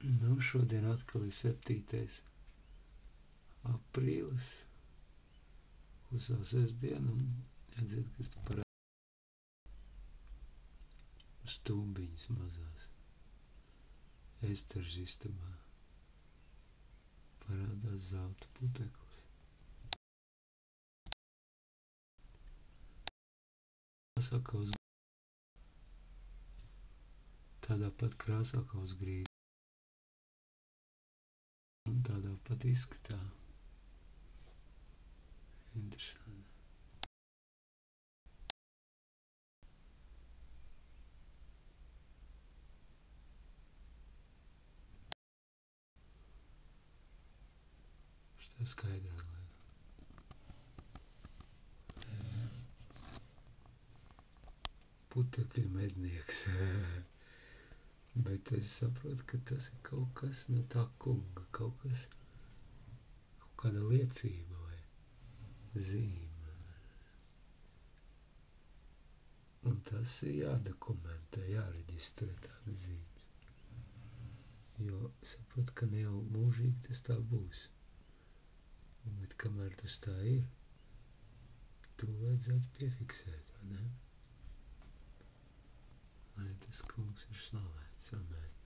Nu, šodien atkal ir 7. aprīlis, klusā sestdiena, un redzēt, kas tu parādās stumbiņas mazās. Esteržu istabā parādās zelta puteklis. Krāsā kā uz tādā pat krāsā kā uz grīdas. Un tādā pat izskatā. Interesanti. Šitā skaidrāk lieta. Putekļu mednieks. Bet es saprotu, ka tas ir kaut kas no tā kunga, kaut kāda liecība vai zīme. Un tas ir jādokumentē, jāreģistrē tādas zīmes. Jo saprotu, ka ne jau mūžīgi tas tā būs. Bet kamēr tas tā ir, to vajadzētu piefiksēt, vai ne? Lai tas kungs ir slavēts, amen.